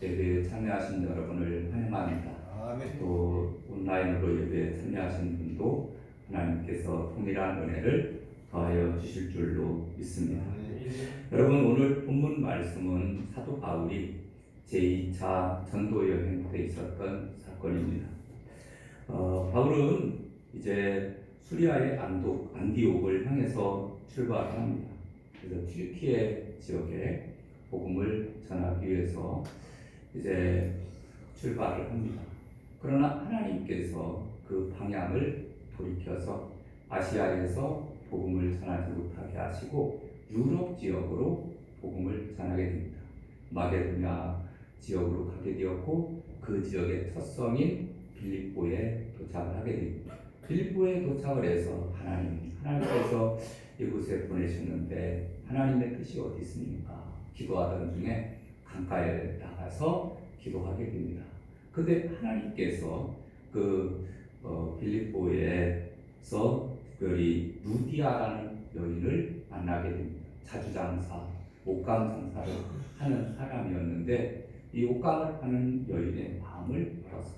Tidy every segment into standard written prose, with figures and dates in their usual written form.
예배에 참여하신 여러분을 환영합니다. 아멘. 또 온라인으로 예배에 참여하신 분도 하나님께서 통일한 은혜를 더하여 주실 줄로 믿습니다. 여러분, 오늘 본문 말씀은 사도 바울이 제2차 전도 여행 때 있었던 사건입니다. 바울은 이제 수리아의 안디옥을 향해서 출발을 합니다. 그래서 튀르키예 지역에 복음을 전하기 위해서 이제 출발을 합니다. 그러나 하나님께서 그 방향을 돌이켜서 아시아에서 복음을 전하지 못하게 하시고 유럽 지역으로 복음을 전하게 됩니다. 마게도냐 지역으로 가게 되었고 그 지역의 첫 성인 빌립보에 도착을 하게 됩니다. 빌립보에 도착을 해서 하나님께서 이곳에 보내셨는데 하나님의 뜻이 어디 있습니까? 기도하던 중에 강가에 나가서 기도하게 됩니다. 근데 하나님께서 빌립보에서 특별히 루디아라는 여인을 만나게 됩니다. 자주장사, 옷감 장사를 하는 사람이었는데 이 옷감을 하는 여인의 마음을 열어서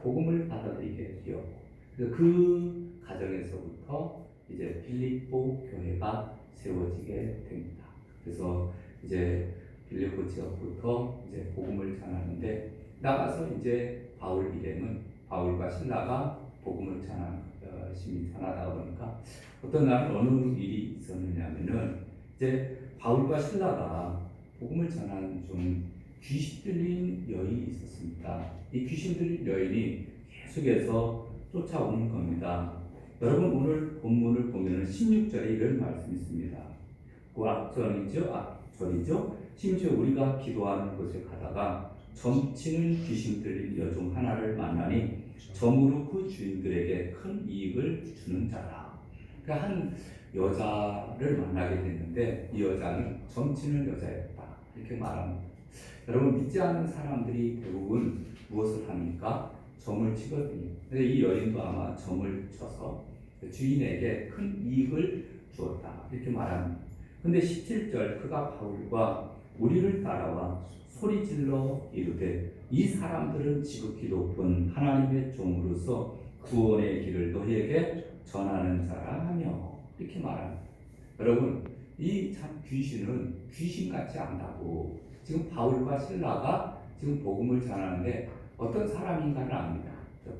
복음을 받아들이게 되었고 그 가정에서부터 이제 빌립보 교회가 세워지게 됩니다. 그래서 이제 빌립보 지역부터 이제 복음을 전하는데 나가서 이제 바울 일행은 바울과 신라가 복음을 열심히 전하다 보니까 어떤 날 어느 일이 있었느냐면은 이제 바울과 신라가 복음을 전하는 중 귀신 들린 여인이 있었습니다. 이 귀신 들린 여인이 계속해서 쫓아오는 겁니다. 여러분 오늘 본문을 보면은 16절에 이런 말씀이 있습니다. 그 앞절이죠. 심지어 우리가 기도하는 곳에 가다가 점치는 귀신 들린 여종 하나를 만나니 점으로 그 주인들에게 큰 이익을 주는 자라. 그러니까 한 여자를 만나게 됐는데 이 여자는 점치는 여자였다. 이렇게 말합니다. 여러분 믿지 않는 사람들이 대부분 무엇을 합니까? 점을 치거든요. 근데 이 여인도 아마 점을 쳐서 주인에게 큰 이익을 주었다. 이렇게 말합니다. 근데 17절 그가 바울과 우리를 따라와 소리질러 이르되 이 사람들은 지극히 높은 하나님의 종으로서 구원의 길을 너희에게 전하는 자라 하며 이렇게 말합니다. 여러분 이 참 귀신은 귀신같이 안다고 지금 바울과 신라가 지금 복음을 전하는데 어떤 사람인가를 압니다.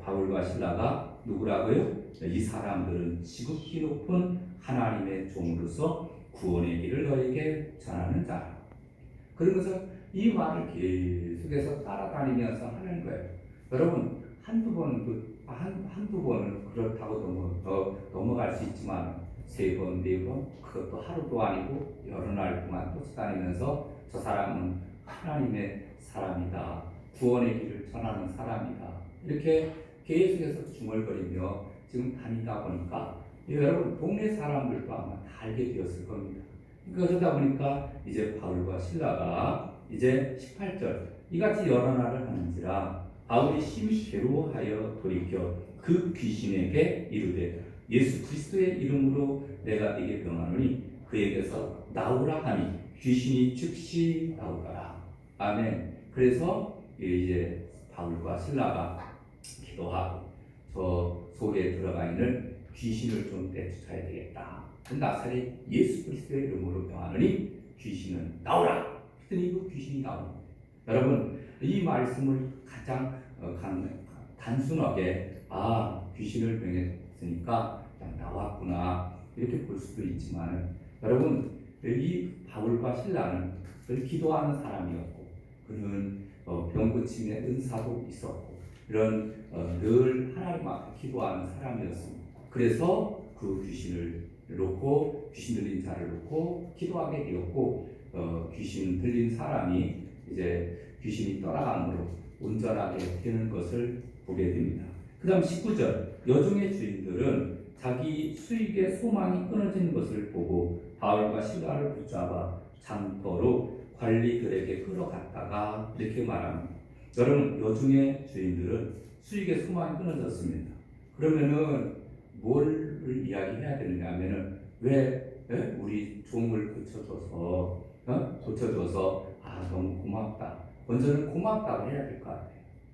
바울과 신라가 누구라고요? 이 사람들은 지극히 높은 하나님의 종으로서 구원의 길을 너에게 전하는 자라. 그러면서 이 말을 계속해서 따라다니면서 하는 거예요. 여러분 한두 번은 그렇다고 넘어갈 수 있지만 3번, 4번 그것도 하루도 아니고 여러 날 동안 쫓아다니면서 저 사람은 하나님의 사람이다. 구원의 길을 전하는 사람이다. 이렇게 계속해서 중얼거리며 지금 다니다 보니까 여러분 동네 사람들도 아마 다 알게 되었을 겁니다. 그러다 보니까 이제 바울과 신라가 이제 18절 이같이 여러 날을 하는지라 바울이 심히 괴로워하여 돌이켜 그 귀신에게 이르되 예수 그리스도의 이름으로 내가 네게 명하노니 그에게서 나오라 하니 귀신이 즉시 나오더라. 아멘. 그래서 이제 바울과 신라가 기도하고 저 속에 들어가 있는 귀신을 좀 내쫓아야 되겠다. 나사렛 예수 그리스도의 이름으로 명하노니 귀신은 나오라. 그랬더니 그 귀신이 나옵니다. 여러분 이 말씀을 가장 단순하게 귀신을 명했으니까 그냥 나왔구나 이렇게 볼 수도 있지만 여러분 이 바울과 신라는 늘 기도하는 사람이었고 그는 병 고침의 은사도 있었고 이런 늘 하나님 앞에 기도하는 사람이었습니다. 그래서 그 귀신 들린 자를 놓고 기도하게 되었고 귀신 들린 사람이 이제 귀신이 떠나감으로 온전하게 되는 것을 보게 됩니다. 그 다음 19절 여종의 주인들은 자기 수익의 소망이 끊어진 것을 보고 바울과 신라를 붙잡아 장터로 관리들에게 끌어갔다가 이렇게 말합니다. 여러분 여종의 주인들은 수익의 소망이 끊어졌습니다. 그러면은 뭘 이야기해야 되느냐 하면은 왜 우리 종을 고쳐줘서 너무 고맙다 먼저는 고맙다고 해야 될 것 같아요.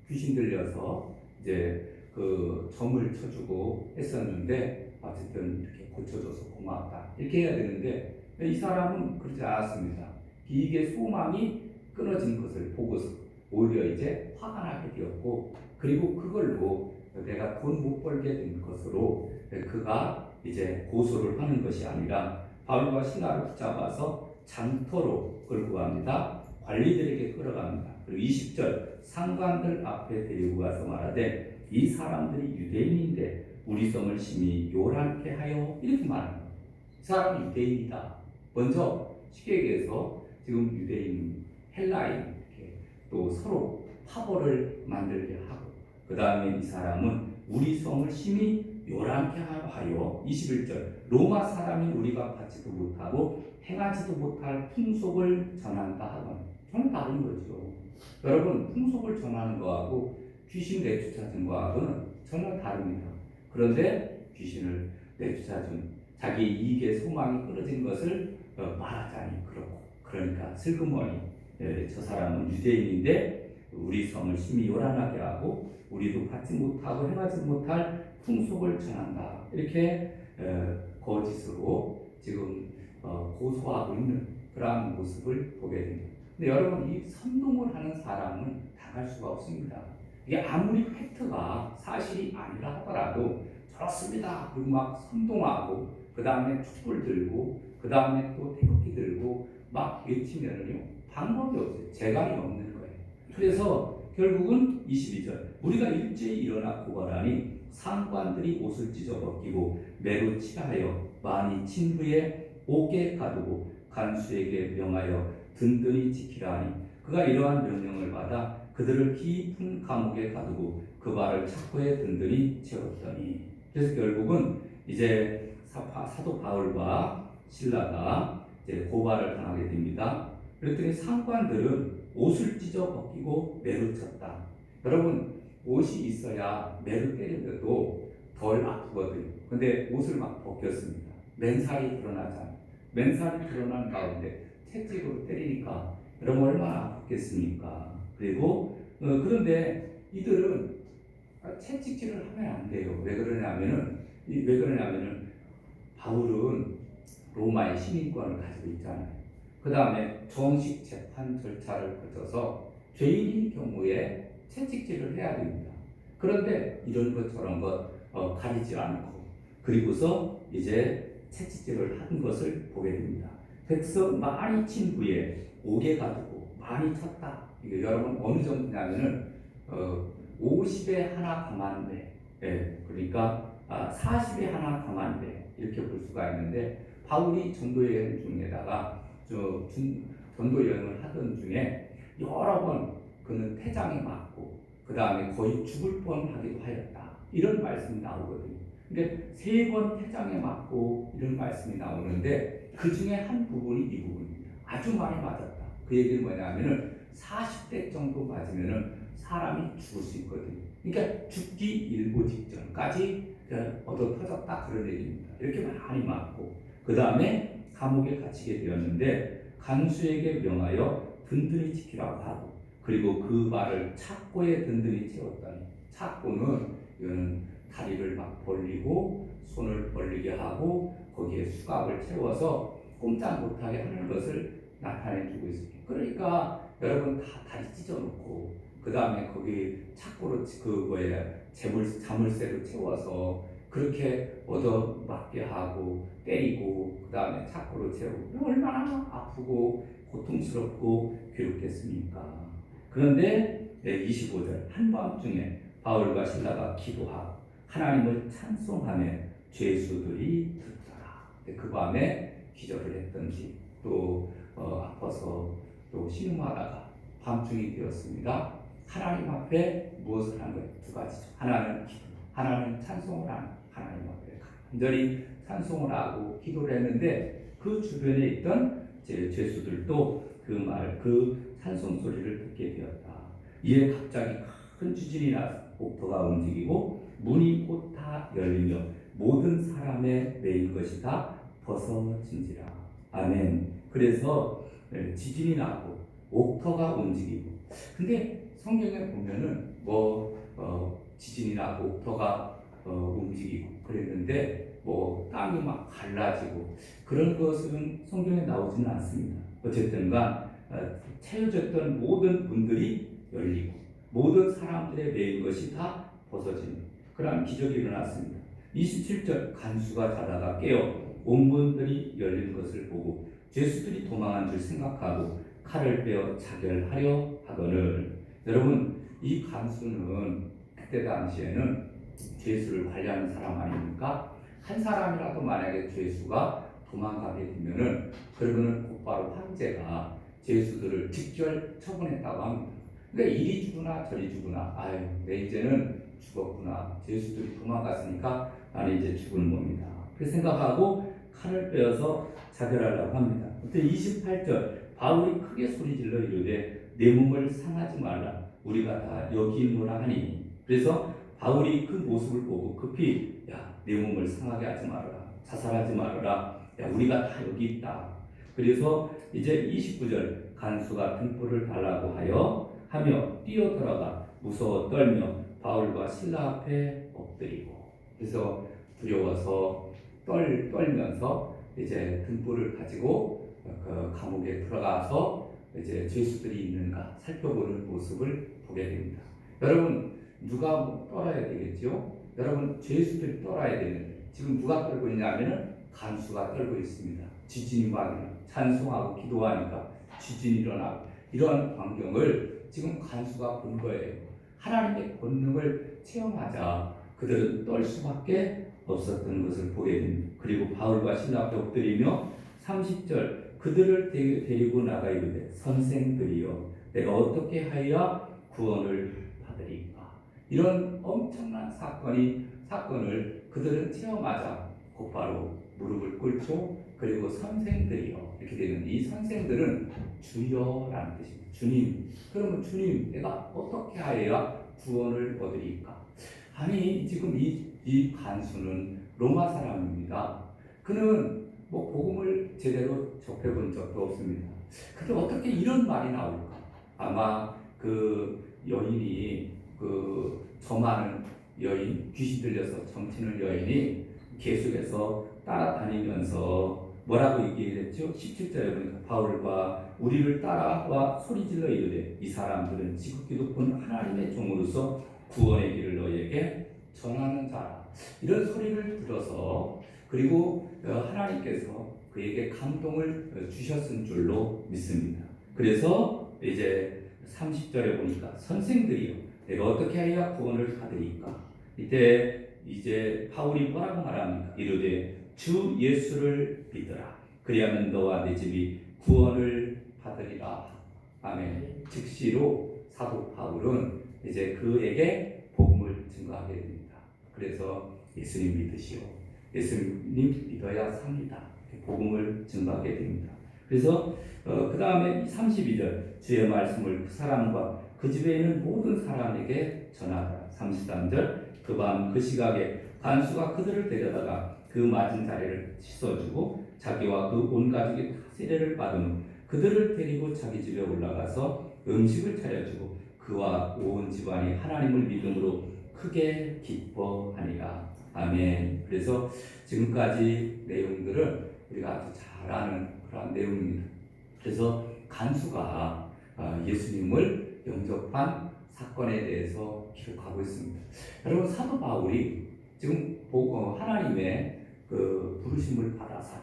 귀신 들려서 이제 그 점을 쳐주고 했었는데 어쨌든 이렇게 고쳐줘서 고맙다 이렇게 해야 되는데 이 사람은 그렇지 않았습니다. 이게 소망이 끊어진 것을 보고서 오히려 이제 화가 나게 되었고, 그리고 그걸로 내가 돈 못 벌게 된 것으로 그가 이제 고소를 하는 것이 아니라 바울과 신라를 붙잡아서 장터로 끌고 갑니다. 관리들에게 끌어갑니다. 그리고 20절 상관들 앞에 데리고 가서 말하되 이 사람들이 유대인인데 우리 성을 심히 요란케 하여 이렇게 말합니다. 이 사람이 유대인이다. 먼저 쉽게 얘기해서 지금 유대인, 헬라인 이렇게 또 서로 파벌을 만들게 하고, 그 다음에 이 사람은 우리 성을 심히 요란케 하여 21절 로마 사람이 우리가 받지도 못하고 행하지도 못할 풍속을 전한다 하거나 전혀 다른 거죠. 여러분, 풍속을 전하는 거하고 귀신 내쫓아준 거하고는 전혀 다릅니다. 그런데 귀신을 내쫓아준 자기 이익의 소망이 끊어진 것을 말하자니 그렇고, 그러니까 슬그머니 저 사람은 유대인인데 우리 성을 심히 요란하게 하고 우리도 받지 못하고 행하지 못할 풍속을 전한다. 이렇게 거짓으로 지금 고소하고 있는 그러한 모습을 보게 됩니다. 근데 여러분, 이 선동을 하는 사람은 당할 수가 없습니다. 이게 아무리 팩트가 사실이 아니라 하더라도 저렇습니다. 그리고 막 선동하고 그 다음에 촛불 들고 그 다음에 또 태극기 들고 막 외치면은요 방법이 없어요. 재간이 없는 거예요. 그래서 결국은 22절 우리가 일제히 일어나 고발하니 상관들이 옷을 찢어 벗기고 매로 치하여 많이 친 후에 옥에 가두고 간수에게 명하여 든든히 지키라 하니 그가 이러한 명령을 받아 그들을 깊은 감옥에 가두고 그 발을 착고에 든든히 채웠더니, 그래서 결국은 이제 사도 바울과 신라가 이제 고발을 당하게 됩니다. 그랬더니 상관들은 옷을 찢어 벗기고 매를 쳤다. 여러분, 옷이 있어야 매를 때리는데도 덜 아프거든요. 근데 옷을 막 벗겼습니다. 맨살이 드러나잖아요. 맨살이 드러난 가운데 채찍으로 때리니까 여러분 얼마나 아팠겠습니까? 그리고 그런데 이들은 채찍질을 하면 안 돼요. 왜 그러냐면은 바울은 로마의 시민권을 가지고 있잖아요. 그 다음에 정식 재판 절차를 거쳐서 죄인인 경우에 채찍질을 해야 됩니다. 그런데 이런 것 저런 것 가리지 않고 그리고서 이제 채찍질을 한 것을 보게 됩니다. 백성 많이 친 후에 옥에 가두고 많이 쳤다. 이게 여러분 어느 정도냐면은 50에 하나 강한데, 그러니까 40에 하나 강한데 이렇게 볼 수가 있는데, 바울이 전도 여행 중에다가 전도 여행을 하던 중에 여러 번 그는 태장에 맞고 그 다음에 거의 죽을 뻔하기도 하였다. 이런 말씀이 나오거든요. 근데 3번 태장에 맞고 이런 말씀이 나오는데 그 중에 한 부분이 이 부분입니다. 아주 많이 맞았다. 그 얘기는 뭐냐면은 40대 정도 맞으면은 사람이 죽을 수 있거든요. 그러니까 죽기 일보 직전까지 얻어 터졌다 그런 얘기입니다. 이렇게 많이 맞고 그 다음에 감옥에 갇히게 되었는데 간수에게 명하여 든든히 지키라고 하고 그리고 그 발을 착고에 든든히 채웠다니, 착고는 이거는 다리를 막 벌리고 손을 벌리게 하고 거기에 수갑을 채워서 꼼짝 못하게 하는 것을 나타내주고 있습니다. 그러니까 여러분 다 다리 찢어놓고 그 다음에 거기 착고로 자물쇠로 채워서 그렇게 얻어맞게 하고 때리고 그 다음에 착고로 채우고 얼마나 아프고 고통스럽고 괴롭겠습니까? 그런데 25절 한밤중에 바울과 신라가 기도하고 하나님을 찬송하며 죄수들이 듣더라. 그 밤에 기절을 했던지 또 아파서 또 신음하다가 밤중이 되었습니다. 하나님 앞에 무엇을 한 거예요? 2가지죠. 하나는 기도, 하나는 찬송을 하는, 하나님 앞에 간절히 찬송을 하고 기도를 했는데 그 주변에 있던 죄수들도 그 찬송 소리를 듣게 되었다. 이에 갑자기 큰 지진이 나서 옥토가 움직이고 문이 곧 다 열리며 모든 사람의 매인 것이 다 벗어진지라. 아멘. 그래서 지진이 나고 옥토가 움직이고 근데 성경에 보면은 지진이 나고 옥토가 움직이고 그랬는데 땅이 막 갈라지고 그런 것은 성경에 나오지는 않습니다. 어쨌든간 채워졌던 모든 문들이 열리고 모든 사람들의 매인 것이 다 벗어지는 그러한 기적이 일어났습니다. 27절 간수가 자다가 깨어 온 문들이 열린 것을 보고 죄수들이 도망한 줄 생각하고 칼을 빼어 자결하려 하거늘. 여러분, 이 간수는 그때 당시에는 죄수를 관리하는 사람 아닙니까? 한 사람이라도 만약에 죄수가 도망가게 되면은 그러면은 곧바로 황제가 죄수들을 직결 처분했다고 합니다. 그러니까 이리 죽으나 저리 죽으나 아유 내 이제는 죽었구나. 죄수들이 도망갔으니까 나는 이제 죽은 몸이다. 그 생각하고 칼을 빼어서 자결하려고 합니다. 그때 28절 바울이 크게 소리질러 이르되 내 몸을 상하지 말라. 우리가 다 여기 있노라 하니. 그래서 바울이 그 모습을 보고 급히 내 몸을 상하게 하지 말아라. 자살하지 말아라. 우리가 다 여기 있다. 그래서 이제 29절 간수가 등불을 달라고 하며 뛰어들어가 무서워 떨며 바울과 실라 앞에 엎드리고 그래서 두려워서 떨면서 이제 등불을 가지고 그 감옥에 들어가서 이제 죄수들이 있는가 살펴보는 모습을 보게 됩니다. 여러분 누가 떨어야 되겠죠? 여러분 죄수들이 떨어야 되는데 지금 누가 떨고 있냐면은 간수가 떨고 있습니다. 지진이 막 찬송하고 기도하니까 지진이 일어나고 이러한 광경을 지금 간수가 본 거예요. 하나님의 권능을 체험하자 그들은 떨 수밖에 없었던 것을 보게 됩니다. 그리고 바울과 신라 앞에 엎드리며 30절 그들을 데리고 나가 이르되 선생들이여 내가 어떻게 하여야 구원을 받으리까. 이런 엄청난 사건을 그들은 체험하자 곧바로 무릎을 꿇죠. 그리고 선생들이요 이렇게 되는 이 선생들은 주여라는 뜻입니다. 주님. 그러면 주님 내가 어떻게 하여야 구원을 얻으리까. 아니 지금 이 간수는 로마 사람입니다. 그는 복음을 제대로 접해본 적도 없습니다. 근데 어떻게 이런 말이 나올까. 아마 그 여인이 점하는 여인 귀신 들려서 점치는 여인이 계속해서 따라다니면서 뭐라고 얘기했죠? 17절에 보니까 바울과 우리를 따라와 소리질러 이르되 이 사람들은 지극히 높은 하나님의 종으로서 구원의 길을 너희에게 전하는 자라. 이런 소리를 들어서 그리고 하나님께서 그에게 감동을 주셨은 줄로 믿습니다. 그래서 이제 30절에 보니까 선생들이요 내가 어떻게 해야 구원을 받으리까. 이때 이제 바울이 뭐라고 말합니까? 이르되 주 예수를 믿으라. 그리하면 너와 내 집이 구원을 받으리라. 아멘. 즉시로 사도 바울은 이제 그에게 복음을 증거하게 됩니다. 그래서 예수님 믿으시오. 예수님 믿어야 삽니다. 복음을 증거하게 됩니다. 그래서 그 다음에 32절 주의 말씀을 그 사람과 그 집에 있는 모든 사람에게 전하라. 33절 그 밤 그 시각에 간수가 그들을 데려다가 그 맞은 자리를 씻어주고 자기와 그 온 가족이 다 세례를 받은 후 그들을 데리고 자기 집에 올라가서 음식을 차려주고 그와 온 집안이 하나님을 믿음으로 크게 기뻐하니라. 아멘. 그래서 지금까지 내용들은 우리가 아주 잘 아는 그런 내용입니다. 그래서 간수가 예수님을 영접한 사건에 대해서 기록하고 있습니다. 여러분 사도 바울이 지금 하나님의 그 부르심을 받아서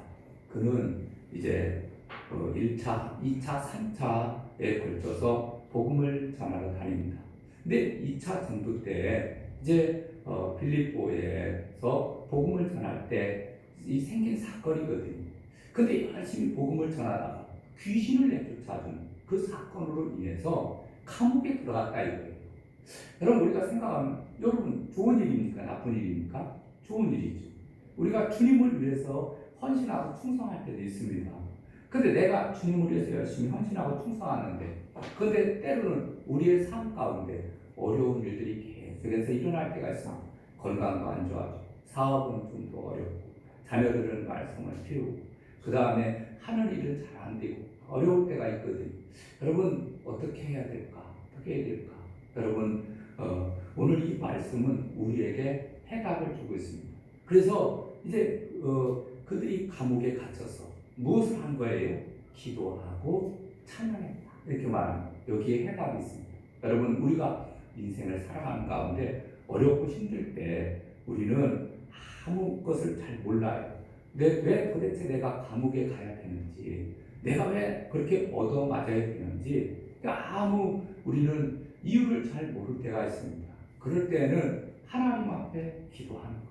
그는 이제 1차, 2차, 3차에 걸쳐서 복음을 전하러 다닙니다. 근데 2차 전도 때 이제 빌립보에서 복음을 전할 때 이 생긴 사건이거든요. 근데 열심히 복음을 전하다가 귀신을 내쫓아주는 그 사건으로 인해서 감옥에 들어갔다 이거예요. 여러분 우리가 생각하면 여러분 좋은 일입니까? 나쁜 일입니까? 좋은 일이죠. 우리가 주님을 위해서 헌신하고 충성할 때도 있습니다. 근데 내가 주님을 위해서 열심히 헌신하고 충성하는데 근데 때로는 우리의 삶 가운데 어려운 일들이 계속해서 일어날 때가 있습니다. 건강도 안 좋아지고 사업은 좀 더 어렵고 자녀들은 말썽을 피우고 그 다음에 하는 일은 잘 안 되고 어려울 때가 있거든요. 여러분 어떻게 해야 될까? 어떻게 해야 될까? 여러분 오늘 이 말씀은 우리에게 해답을 주고 있습니다. 그래서 이제 그들이 감옥에 갇혀서 무엇을 한 거예요? 기도하고 찬양했다. 이렇게 말합니다. 여기에 해답이 있습니다. 여러분 우리가 인생을 살아가는 가운데 어렵고 힘들 때 우리는 아무 것을 잘 몰라요. 왜 도대체 내가 감옥에 가야 되는지, 내가 왜 그렇게 얻어맞아야 되는지 아무 우리는 이유를 잘 모를 때가 있습니다. 그럴 때는 하나님 앞에 기도하는 것,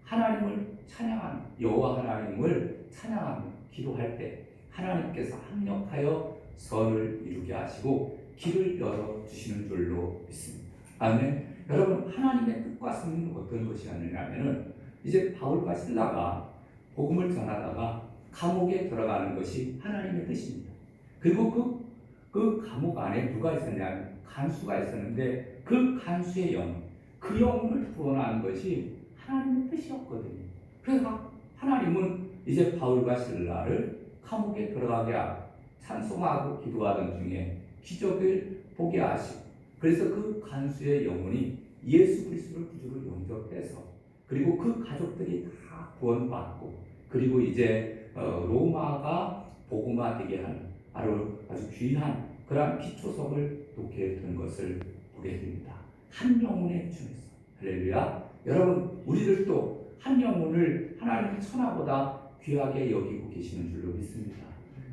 하나님을 찬양하는, 여호와 하나님을 찬양하며 기도할 때 하나님께서 합력하여 선을 이루게 하시고 길을 열어주시는 줄로 믿습니다. 아멘. 여러분 하나님의 뜻과 성의는 어떤 것이었느냐면은 이제 바울과 실라가 복음을 전하다가 감옥에 들어가는 것이 하나님의 뜻입니다. 그리고 그 감옥 안에 누가 있었냐면 간수가 있었는데 그 간수의 영혼, 그 영혼을 구원하는 것이 하나님의 뜻이었거든요. 그래서 하나님은 이제 바울과 실라를 감옥에 들어가게 하고 찬송하고 기도하던 중에 기적을 보게 하시고, 그래서 그 간수의 영혼이 예수 그리스도를 구주로 영접해서, 그리고 그 가족들이 다 구원받고, 그리고 이제 로마가 복음화되게 하는 아주 귀한 그러한 기초석을 놓게 된 것을 보게 됩니다. 한 영혼의 중에서 할렐루야. 여러분 우리들도 한 영혼을 하나님의 천하보다 귀하게 여기고 계시는 줄로 믿습니다.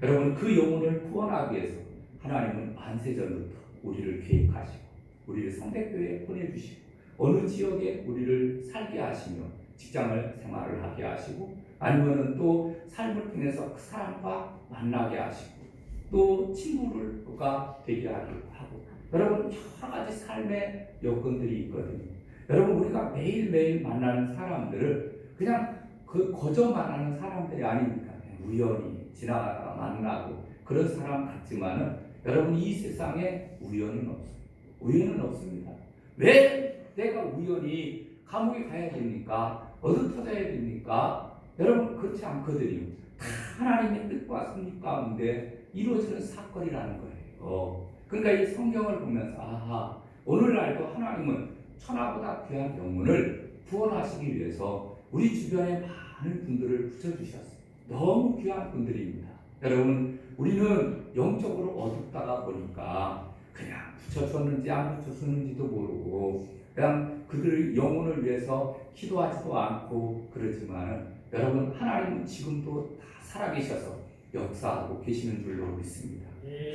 여러분 그 영혼을 구원하기 위해서 하나님은 안세전부터 우리를 계획하시고 우리를 성대교회에 보내주시고 어느 지역에 우리를 살게 하시며 직장을 생활을 하게 하시고 아니면은 또 삶을 통해서 그 사람과 만나게 하시고 또 친구가 되게 하기도 하고, 여러분 여러 가지 삶의 여건들이 있거든요. 여러분 우리가 매일매일 만나는 사람들을 그냥 거저만 하는 사람들이 아닙니까? 우연히 지나가다가 만나고 그런 사람 같지만은 여러분 이 세상에 우연은 없어요. 우연은 없습니다. 왜 내가 우연히 감옥에 가야 됩니까? 어디 터져야 됩니까? 여러분 그렇지 않거든요. 다 하나님의 뜻과 섭리 가운데 이루어지는 사건이라는 거예요. 그러니까 이 성경을 보면서 아하, 오늘날도 하나님은 천하보다 귀한 영혼을 구원하시기 위해서 우리 주변에 많은 분들을 붙여주셨어요. 너무 귀한 분들입니다. 여러분 우리는 영적으로 어둡다가 보니까 그냥 붙여줬는지 안 붙여줬는지도 모르고 그냥 그들의 영혼을 위해서 기도하지도 않고 그러지만 여러분 하나님은 지금도 다 살아계셔서 역사하고 계시는 줄로 믿습니다.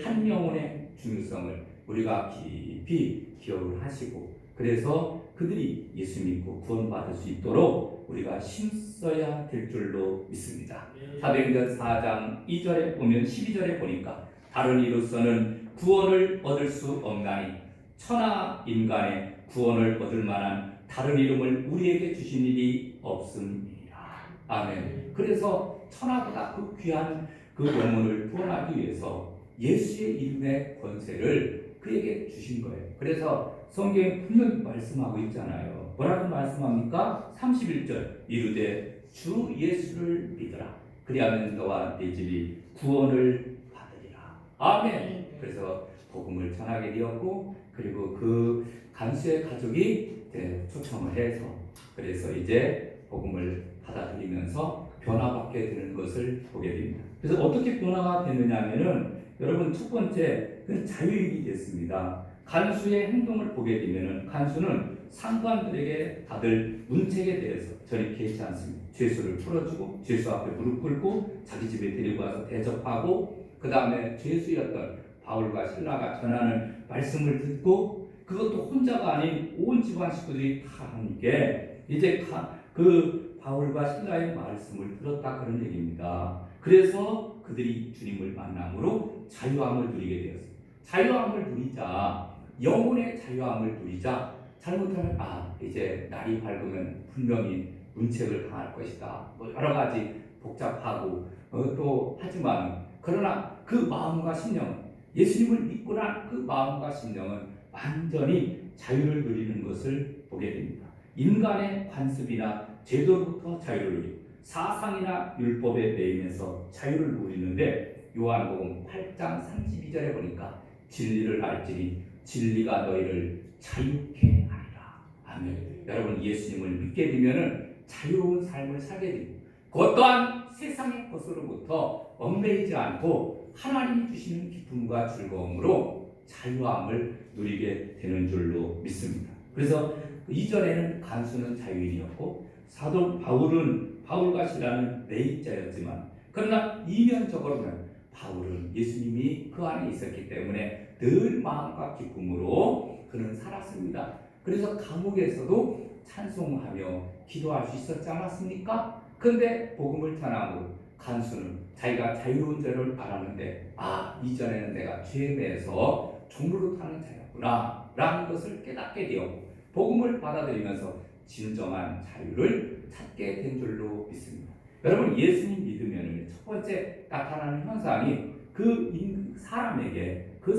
한 영혼의 중요성을 우리가 깊이 기억을 하시고, 그래서 그들이 예수 믿고 구원받을 수 있도록 우리가 힘써야 될 줄로 믿습니다. 사도행전 4장 2절에 보면 12절에 보니까 다른 이로서는 구원을 얻을 수 없나니 천하 인간의 구원을 얻을 만한 다른 이름을 우리에게 주신 일이 없음이라. 아멘. 그래서 천하보다 그 귀한 그 영혼을 구원하기 위해서 예수의 이름의 권세를 그에게 주신 거예요. 그래서 성경에 분명히 말씀하고 있잖아요. 뭐라고 말씀합니까? 31절 이르되 주 예수를 믿으라. 그리하면 너와 네 집이 구원을 받으리라. 아멘. 그래서 복음을 전하게 되었고, 그리고 그 간수의 가족이 초청을 해서 그래서 이제 복음을 받아들이면서 변화받게 되는 것을 보게 됩니다. 그래서 어떻게 변화가 되느냐면은 여러분 첫 번째 자유인이 됐습니다. 간수의 행동을 보게 되면은 간수는 상관들에게 다들 문책에 대해서 전입케 하지 않습니다. 죄수를 풀어주고 죄수 앞에 무릎 꿇고 자기 집에 데리고 와서 대접하고, 그 다음에 죄수였던 바울과 실라가 전하는 말씀을 듣고 그것도 혼자가 아닌 온 집안 식구들이 다 함께 이제 그 바울과 실라의 말씀을 들었다 그런 얘기입니다. 그래서 그들이 주님을 만남으로 자유함을 누리게 되었습니다. 자유함을 누리자, 영혼의 자유함을 누리자, 잘못하면 이제 날이 밝으면 분명히 문책을 당할 것이다. 뭐 여러 가지 복잡하고 또 하지만 그러나 그 마음과 심령, 예수님을 믿고 난 그 마음과 심령은 완전히 자유를 누리는 것을 보게 됩니다. 인간의 관습이나 제도로부터 자유를 누리고 사상이나 율법에 매이면서 자유를 누리는데 요한복음 8장 32절에 보니까 진리를 알지니 진리가 너희를 자유케 하리라. 아멘. 여러분 예수님을 믿게 되면은 자유로운 삶을 살게 됩니다. 그것 또한 세상의 것으로부터 얽매이지 않고 하나님이 주시는 기쁨과 즐거움으로 자유함을 누리게 되는 줄로 믿습니다. 그래서 이전에는 간수는 자유인이었고 사도 바울은 바울갓이라는 매입자였지만 그러나 이면적으로는 바울은 예수님이 그 안에 있었기 때문에 늘 마음과 기쁨으로 그는 살았습니다. 그래서 감옥에서도 찬송하며 기도할 수 있었지 않았습니까? 그런데 복음을 전함으로 간수는 자기가 자유로운 자를 알았는데 이전에는 내가 죄에 매여서 종로로 타는 자였구나 라는 것을 깨닫게 되었고 복음을 받아들이면서 진정한 자유를 찾게 된 줄로 믿습니다. 여러분 예수님 믿으면 첫 번째 나타나는 현상이 그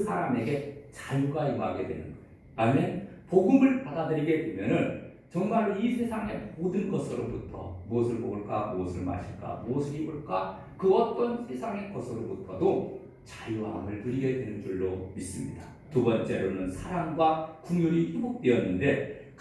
사람에게 자유가 임하게 되는 거예요. 아멘. 복음을 받아들이게 되면은 정말로 이 세상의 모든 것으로부터 무엇을 먹을까, 무엇을 마실까, 무엇을 입을까 그 어떤 세상의 것으로부터도 자유함을 누리게 되는 줄로 믿습니다. 두 번째로는 사랑과 긍휼이 회복되었는데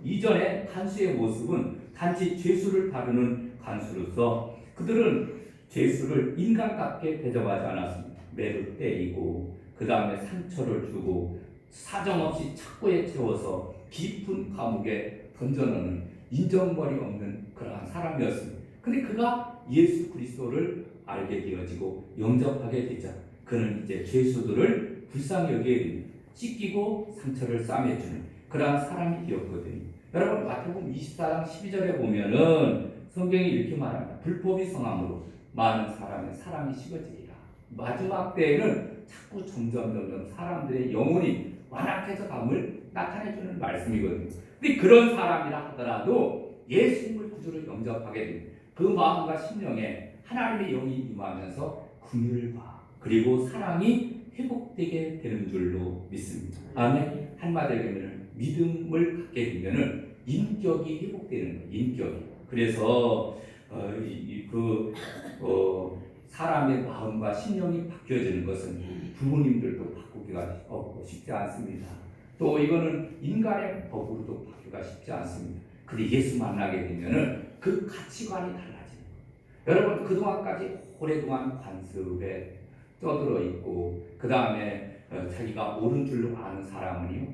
이전에 간수의 모습은 단지 죄수를 다루는 간수로서 그들은 죄수를 인간답게 대접하지 않았습니다. 매를 때리고 그 다음에 상처를 주고 사정없이 착고에 채워서 깊은 감옥에 던져놓는 인정머리 없는 그러한 사람이었습니다. 근데 그가 예수 그리스도를 알게 되어지고 영접하게 되자 그는 이제 죄수들을 불쌍히 여기게 됩니다. 찢기고 상처를 싸매주는 그러한 사람이 되었거든요. 여러분 마태복음 24장 12절에 보면은 성경이 이렇게 말합니다. 불법이 성함으로 많은 사람의 사랑이 식어지리라. 마지막 때에는 자꾸 점점 사람들의 영혼이 완악해져 감을 나타내주는 말씀이거든요. 근데 그런 사람이라 하더라도 예수님을 구주로 영접하게 됩니다. 그 마음과 심령에 하나님의 영이 임하면서 긍휼과 그리고 사랑이 회복되게 되는 줄로 믿습니다. 아멘. 한마디로 하면 믿음을 갖게 되면은 인격이 회복되는 거예요. 인격이. 그래서 사람의 마음과 심령이 바뀌어지는 것은 부모님들도 바꾸기가 쉽지 않습니다. 또 이거는 인간의 법으로도 바뀌기가 쉽지 않습니다. 근데 예수 만나게 되면은 그 가치관이 달라지는 거예요. 여러분 그동안까지 오랫동안 관습에 떠들어 있고 그 다음에 자기가 옳은 줄로 아는 사람은요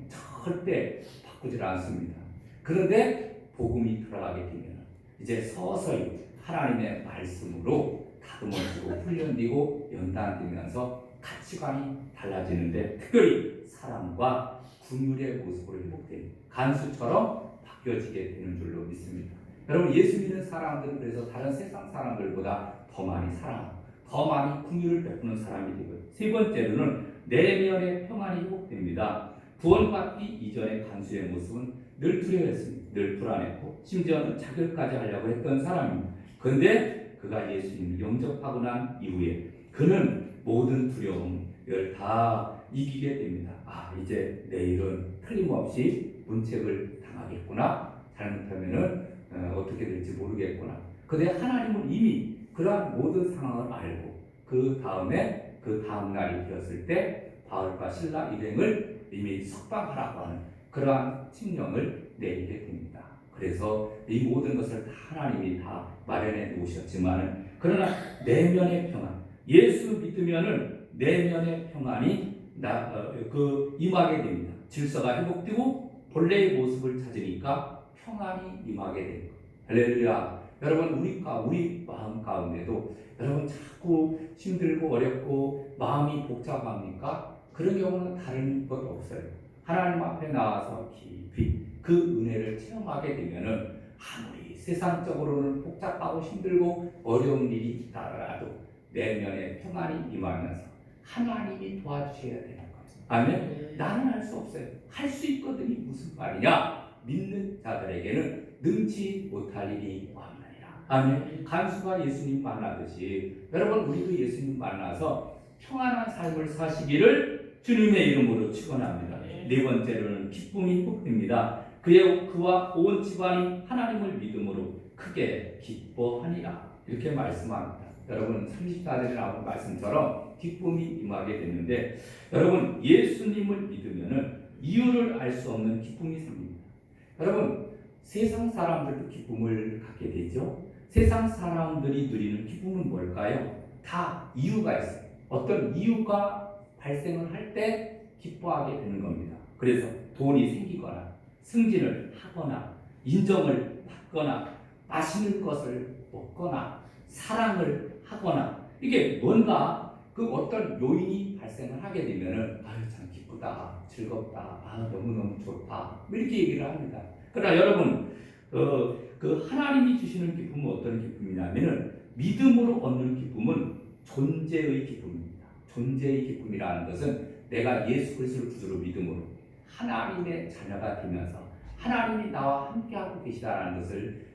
절대 바꾸질 않습니다. 그런데 복음이 들어가게 되면 이제 서서히 하나님의 말씀으로 다듬어지고 훈련되고 연단되면서 가치관이 달라지는데 특별히 사랑과 긍휼의 모습으로 회복된 간수처럼 바뀌어지게 되는 줄로 믿습니다. 여러분 예수 믿는 사람들은 그래서 다른 세상 사람들보다 더 많이 사랑하고 더 많이 긍휼을 베푸는 사람이 되고요. 세 번째로는 내면의 평안이 회복됩니다. 구원받기 이전의 간수의 모습은 늘 두려워했습니다. 늘 불안했고 심지어는 자결까지 하려고 했던 사람입니다. 그런데 그가 예수님을 영접하고 난 이후에 그는 모든 두려움을 다 이기게 됩니다. 이제 내일은 틀림없이 문책을 당하겠구나. 잘못하면은 어떻게 될지 모르겠구나. 그런데 하나님은 이미 그러한 모든 상황을 알고 그 다음 날이 되었을 때 바울과 실라 일행을 이미 석방하라고 하는 그러한 칙령을 내리게 됩니다. 그래서 이 모든 것을 다 하나님이 다 마련해 놓으셨지만 그러나 내면의 평안, 예수 믿으면은 내면의 평안이 임하게 됩니다. 질서가 회복되고 본래의 모습을 찾으니까 평안이 임하게 됩니다. 할렐루야. 여러분 우리 마음 가운데도 여러분 자꾸 힘들고 어렵고 마음이 복잡합니까? 그런 경우는 다른 것 없어요. 하나님 앞에 나와서 깊이 그 은혜를 체험하게 되면은 아무리 세상적으로는 복잡하고 힘들고 어려운 일이 있다라도 내면의 평안이 임하면서 하나님이 도와주셔야 되는 거예요. 아멘. 나는 할 수 없어요. 할 수 있거든이 무슨 말이냐? 믿는 자들에게는 능치 못할 일이 없느니라. 아멘. 간수가 예수님 만나듯이 여러분 우리도 예수님 만나서 평안한 삶을 사시기를 주님의 이름으로 축원합니다. 네 번째로는 기쁨이 회복됩니다. 그와 온 집안이 하나님을 믿음으로 크게 기뻐하니라. 이렇게 말씀합니다. 여러분 34절에 나온 말씀처럼 기쁨이 임하게 되는데, 여러분 예수님을 믿으면은 이유를 알 수 없는 기쁨이 생깁니다. 여러분 세상 사람들도 기쁨을 갖게 되죠. 세상 사람들이 누리는 기쁨은 뭘까요? 다 이유가 있어요. 어떤 이유가 발생을 할 때 기뻐하게 되는 겁니다. 그래서 돈이 생기거나 승진을 하거나 인정을 받거나 맛있는 것을 먹거나 사랑을 하거나, 이게 뭔가 그 어떤 요인이 발생을 하게 되면은 아유 참 기쁘다, 즐겁다, 아 너무너무 좋다, 이렇게 얘기를 합니다. 그러나 여러분 그 하나님이 주시는 기쁨은 어떤 기쁨이냐면은 믿음으로 얻는 기쁨은 존재의 기쁨입니다. 존재의 기쁨이라는 것은 내가 예수 그리스도를 구주로 믿음으로 하나님의 자녀가 되면서 하나님이 나와 함께하고 계시다는 것을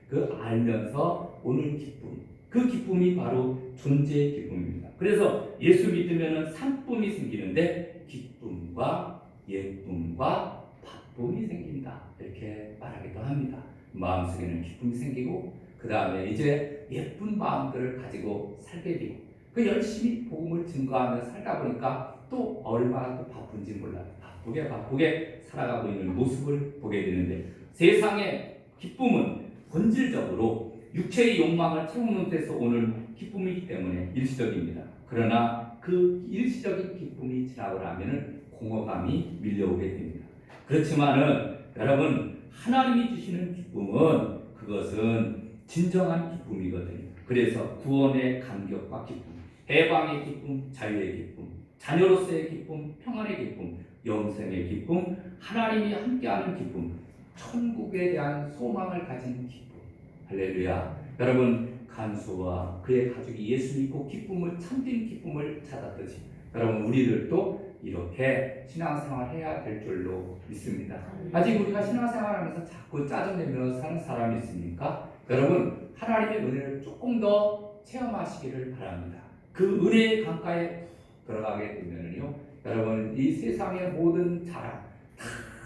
알면서 오는 기쁨, 그 기쁨이 바로 존재의 기쁨입니다. 그래서 예수 믿으면 상품이 생기는데 기쁨과 예쁨과 바쁨이 생긴다, 이렇게 말하기도 합니다. 마음속에는 기쁨이 생기고 그 다음에 이제 예쁜 마음들을 가지고 살게 되고, 그 열심히 복음을 증거하며 살다 보니까 또 얼마나 또 바쁜지 몰라요. 바쁘게 살아가고 있는 모습을 보게 되는데, 세상의 기쁨은 본질적으로 육체의 욕망을 채우는 데서 오는 기쁨이기 때문에 일시적입니다. 그러나 그 일시적인 기쁨이 지나고 나면은 공허감이 밀려오게 됩니다. 그렇지만은 여러분 하나님이 주시는 기쁨은 그것은 진정한 기쁨이거든요. 그래서 구원의 감격과 기쁨, 해방의 기쁨, 자유의 기쁨, 자녀로서의 기쁨, 평안의 기쁨, 영생의 기쁨, 하나님이 함께하는 기쁨, 천국에 대한 소망을 가진 기쁨. 할렐루야. 여러분 간수와 그의 가족이 예수 믿고 기쁨을, 참된 기쁨을 찾았듯이 여러분 우리들도 이렇게 신앙생활 해야 될 줄로 믿습니다. 아직 우리가 신앙생활하면서 자꾸 짜증내면서 사는 사람이 있습니까? 여러분 하나님의 은혜를 조금 더 체험하시기를 바랍니다. 그 은혜의 강가에 들어가게 되면요, 여러분 이 세상의 모든 자랑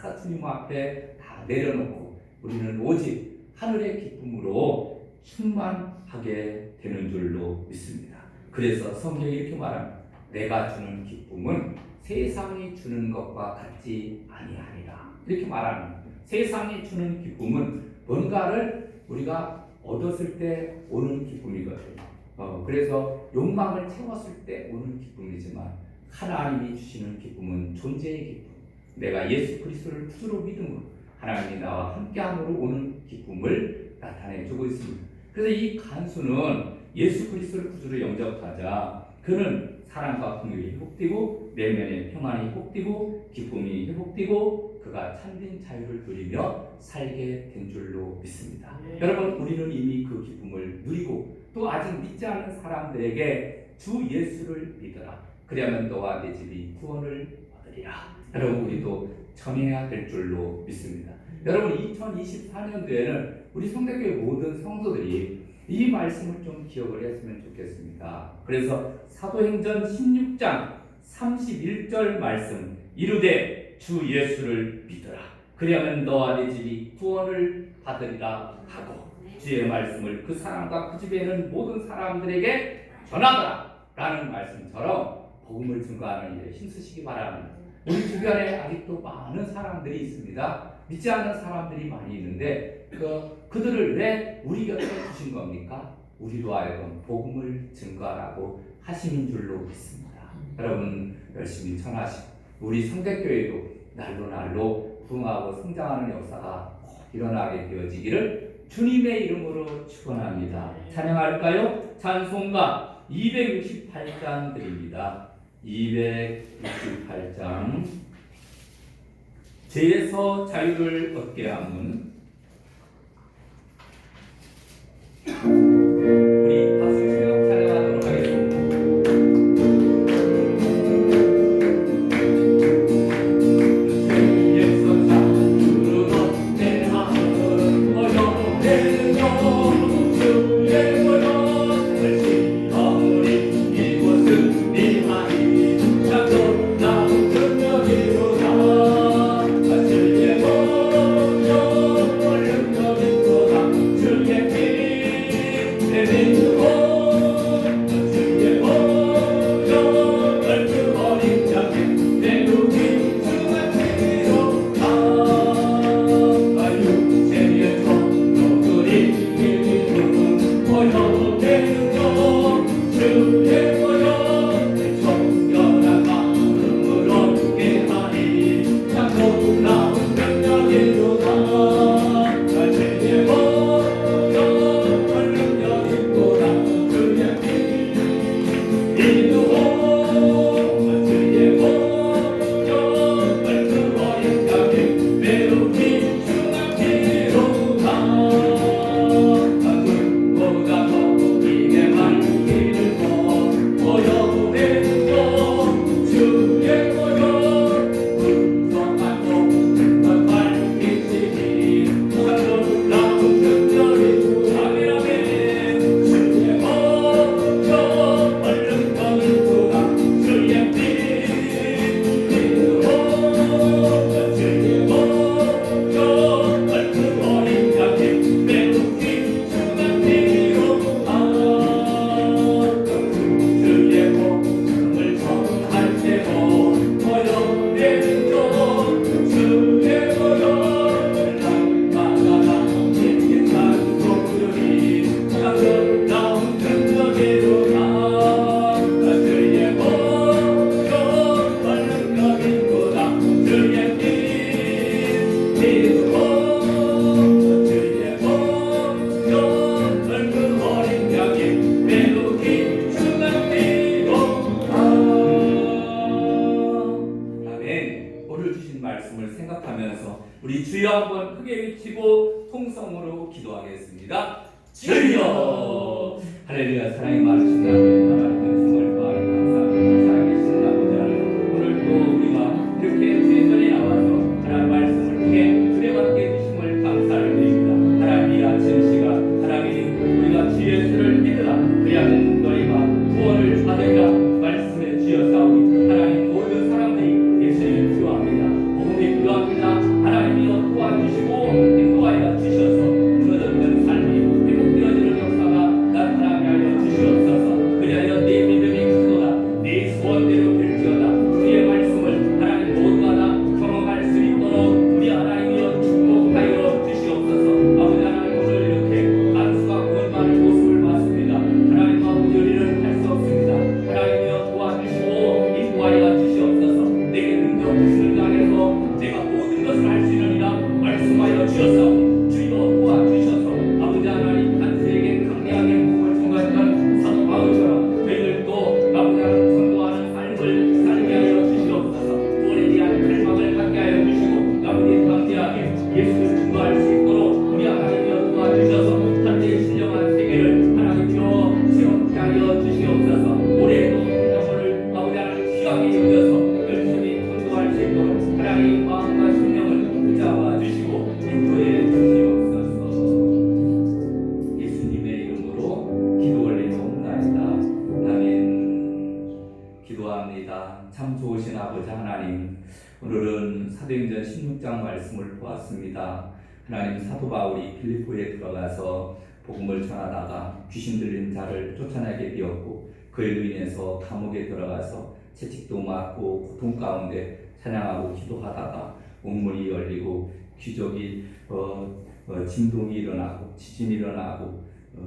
다 주님 앞에 다 내려놓고 우리는 오직 하늘의 기쁨으로 충만하게 되는 줄로 믿습니다. 그래서 성경이 이렇게 말합니다. 내가 주는 기쁨은 세상이 주는 것과 같지 아니하니라, 이렇게 말합니다. 세상이 주는 기쁨은 뭔가를 우리가 얻었을 때 오는 기쁨이거든요. 그래서 욕망을 채웠을 때 오는 기쁨이지만 하나님이 주시는 기쁨은 존재의 기쁨, 내가 예수 그리스도를 구주로 믿음으로 하나님이 나와 함께함으로 오는 기쁨을 나타내주고 있습니다. 그래서 이 간수는 예수 그리스도를 구주로 영접하자 그는 사랑과 긍휼이 회복되고 내면의 평안이 회복되고 기쁨이 회복되고 그가 참된 자유를 누리며 살게 된 줄로 믿습니다. 여러분 우리는 이미 그 기쁨을 누리고 또 아직 믿지 않는 사람들에게 주 예수를 믿어라, 그리하면 너와 내 집이 구원을 얻으리라, 여러분 우리도 전해야 될 줄로 믿습니다. 여러분 2024년도에는 우리 성대교회 모든 성도들이 이 말씀을 좀 기억을 했으면 좋겠습니다. 그래서 사도행전 16장 31절 말씀, 이르되 주 예수를 믿어라, 그리하면 너와 내 집이 구원을 받으리라 하고 주의 말씀을 그 사람과 그 집에 있는 모든 사람들에게 전하더라 라는 말씀처럼 복음을 증거하는 일에 힘쓰시기 바랍니다. 우리 주변에 아직도 많은 사람들이 있습니다. 믿지 않는 사람들이 많이 있는데 그들을 왜 우리 곁에 주신 겁니까? 우리로 하여금 복음을 증거하라고 하시는 줄로 믿습니다. 여러분 열심히 전하시고 우리 성대교회도 날로 부흥하고 성장하는 역사가 꼭 일어나게 되어지기를 주님의 이름으로 축원합니다. 찬양할까요? 찬송가 268장 드립니다. 268장 죄에서 자유를 얻게 함은, 우리 박수 치며 찬양하도록 하겠습니다. 죄에서 자유를 얻게 함은 어려운 주의 권한 시험이 이곳은 미하리 작은 나무 근력이로다. 주의 권한 우리 주여 한번 크게 외치고 통성으로 기도하겠습니다. 주여! 할렐루야. 사랑이 많으신 아버지 하나님의 정말 많이 감사합니다. 살아계신 아버지 하나님, 오늘 또 우리가 이렇게 주의 전에 나와서 하나님 말씀을 통해 은혜받게 해주심을 감사를 드립니다. 하나님 이 아침 시간 하나님 우리가 주 예수를 믿으라 그리하면 너희가 구원을 받으리라 말씀해 주셨사오니 하나님 모든 사람들이 예수를 필요합니다. 복음이 필요합니다. 하나님이여 도와주시고 인도하여 주셔서 무너졌던 삶이 회복되어지는 역사가 나타나게 하여 주시옵소서. 그리하여 내 믿음이 크도다 내 소원대로 될지어다. 주의 말씀을 하나님 모두가 다 경험할 수 있도록 우리 하나님이여 축복하여 주시옵소서. 아버지 하나님 오늘 이렇게 간수가 구원받을 모습을 봤습니다. 하나님 아버지 우리는 할 수 없습니다. 하나님이여 도와주시고 인도하여 주시옵소서. 내게 능력 주시는 자에서 내가 모든 것을 할 수 있느니라 말씀하여 주셨사오니 주여 도와주셔서 아버지 하나님 간수에게 강력하게 복을 전가했던 사도 바울처럼 저희들도 아버지 하나님 전도하는 삶을 살게 하여 주시옵소서. 구원에 대한 갈망을 갖게 하여 주시고 아버지 강력하게 예수를 증거할 수 있도록 우리 하나님이여 도와주셔서 현재의 신령한 세계를 하나님이여 새롭게 하여 주시옵소서. 올해도 영혼을 아버지 하나님 귀하게 여겨서 열심히 전도할 수 있도록 하나님 마음과 심령을 붙잡아 주시고 인도해 주시옵소서. 예수님의 이름으로 기도 올리옵나이다. 아멘. 기도합니다. 참 좋으신 아버지 하나님, 오늘은 사도행전 16장 말씀을 보았습니다. 하나님 사도 바울이 빌립보에 들어가서 복음을 전하다가 귀신 들린 자를 쫓아내게 되었고 그로 인해서 감옥에 들어가서 채찍도 맞고 고통 가운데 찬양하고 기도하다가 문문이 열리고 기적이 진동이 일어나고 지진이 일어나고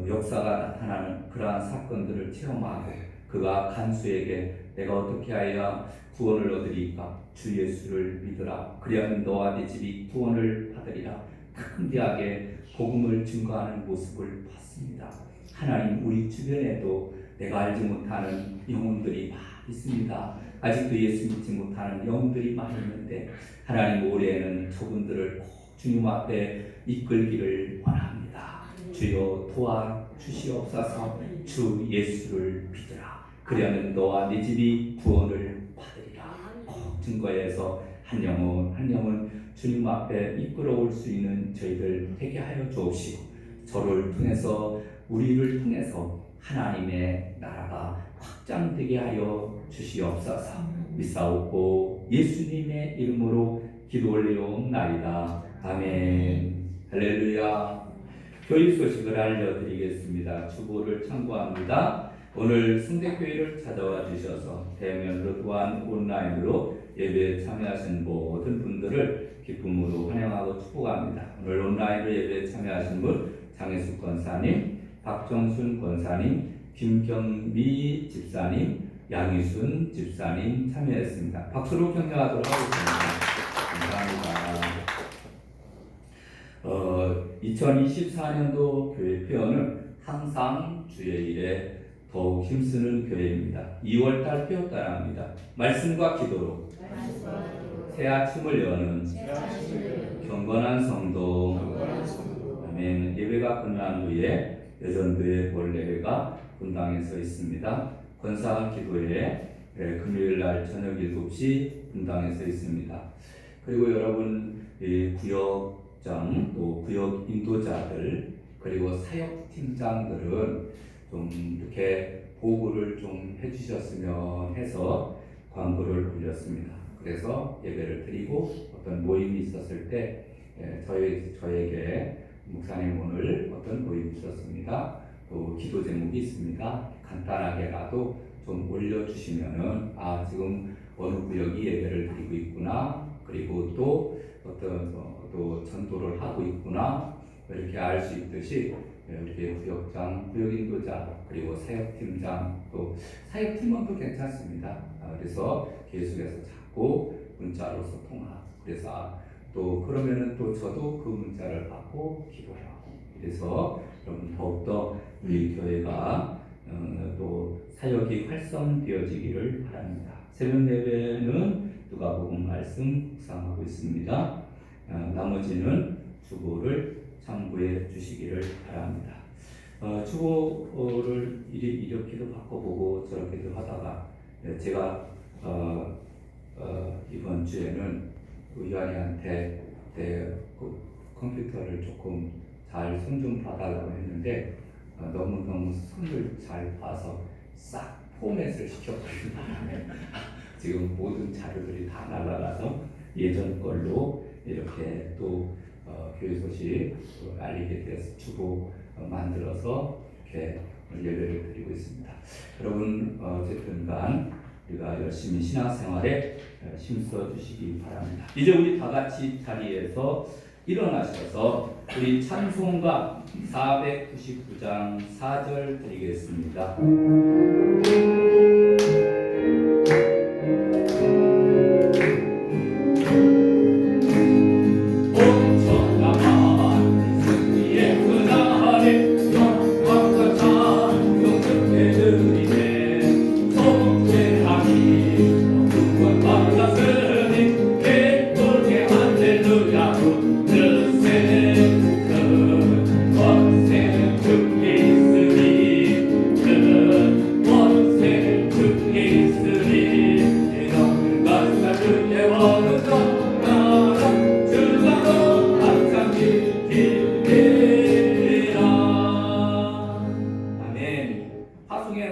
역사가 나타나는 그러한 사건들을 체험하고 그가 간수에게 내가 어떻게 하여야 구원을 얻으리까? 주 예수를 믿으라. 그리하면 너와 네 집이 구원을 받으리라. 강대하게 복음을 증거하는 모습을 봤습니다. 하나님 우리 주변에도 내가 알지 못하는 영혼들이 많이 있습니다. 아직도 예수 믿지 못하는 영혼들이 많이 있는데 하나님 올해는 저분들을 꼭 주님 앞에 이끌기를 원합니다. 주여 도와주시옵소서. 주 예수를 믿으라. 그리하면 너와 네 집이 구원을 받으리라. 꼭 증거해서 한 영혼 주님 앞에 이끌어올 수 있는 저희들 되게 하여 주옵시고 저를 통해서 우리를 통해서 하나님의 나라가 확장되게 하여 주시옵소서. 믿사옵고 예수님의 이름으로 기도 올리옵나이다. 아멘. 할렐루야. 교육 소식을 알려드리겠습니다. 주보를 참고합니다. 오늘 승대교회를 찾아와 주셔서 대면으로 또한 온라인으로 예배에 참여하신 모든 분들을 기쁨으로 환영하고 축복합니다. 오늘 온라인으로 예배에 참여하신 분 장혜숙 권사님, 박정순 권사님, 김경미 집사님, 양희순 집사님 참여했습니다. 박수로 격려하도록 하겠습니다. 감사합니다. 2024년도 교회 표현은 항상 주의 일에 더욱 힘쓰는 교회입니다. 2월달 표어따라합니다. 말씀과 기도로 새 아침을 여는 경건한 성도. 아멘. 예배가 끝난 후에 여전도의 본례회가 분당에서 있습니다. 권사 기도회 금요일날 저녁 7시 분당에서 있습니다. 그리고 여러분 구역장 또 구역 인도자들 그리고 사역팀장들은 좀 이렇게 보고를 좀 해주셨으면 해서 광고를 올렸습니다. 그래서 예배를 드리고 어떤 모임이 있었을 때 저에게 목사님 오늘 어떤 모임이 있었습니다. 또 기도 제목이 있습니다. 간단하게라도 좀 올려주시면은 지금 어느 구역이 예배를 드리고 있구나. 그리고 또 어떤 또 전도를 하고 있구나. 이렇게 알 수 있듯이 이렇게 구역장, 구역인도자 그리고 사역팀장 또 사역팀원도 괜찮습니다. 그래서 계속해서 자꾸 문자로 소통하고 그래서 또 그러면은 또 저도 그 문자를 받고 기도하고 그래서 여러분 더욱더 우리 교회가 또 사역이 활성되어지기를 바랍니다. 새벽 예배는 누가복음 말씀 묵상하고 있습니다. 나머지는 주보를 참고해 주시기를 바랍니다. 주보를 이렇게도 바꿔보고 저렇게도 하다가 제가 이번 주에는 의원이한테 컴퓨터를 조금 잘 손 좀 봐달라고 했는데 너무너무 손을 잘 봐서 싹 포맷을 시켜버린 바람에 지금 모든 자료들이 다 날아가서 예전 걸로 이렇게 또 교회 소식 알리게 돼서 주보 만들어서 이렇게 예배를 드리고 있습니다. 여러분 어쨌든 간 우리가 열심히 신앙생활에 힘써 주시기 바랍니다. 이제 우리 다 같이 자리에서 일어나셔서 우리 찬송가 499장 4절 드리겠습니다.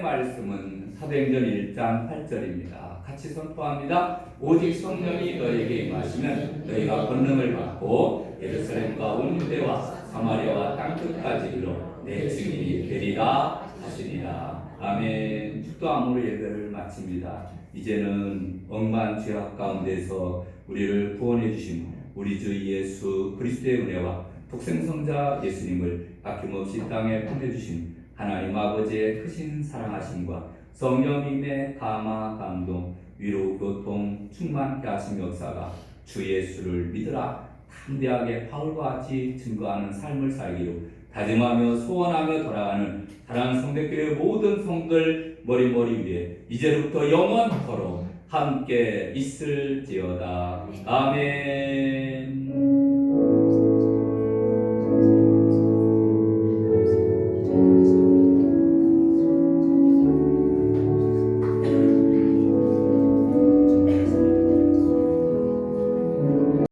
말씀은 사도행전 1장 8절입니다. 같이 선포합니다. 오직 성령이 너희에게 임하시면 너희가 권능을 받고 예루살렘과 온 유대와 사마리아와 땅끝까지 이르러 내 증인이 되리라 하시니라. 아멘. 축도함으로 예배를 마칩니다. 이제는 억만 죄악 가운데서 우리를 구원해 주신 우리 주 예수 그리스도의 은혜와 독생성자 예수님을 아낌없이 땅에 보내주신 하나님 아버지의 크신 사랑하심과 성령님의 감화 감동 위로 교통 충만케 하신 역사가 주 예수를 믿으라 담대하게 바울과 같이 증거하는 삶을 살기로 다짐하며 소원하며 돌아가는 사랑하는 성대교회 모든 성들 머리 위에 이제부터 영원토록 함께 있을지어다. 아멘.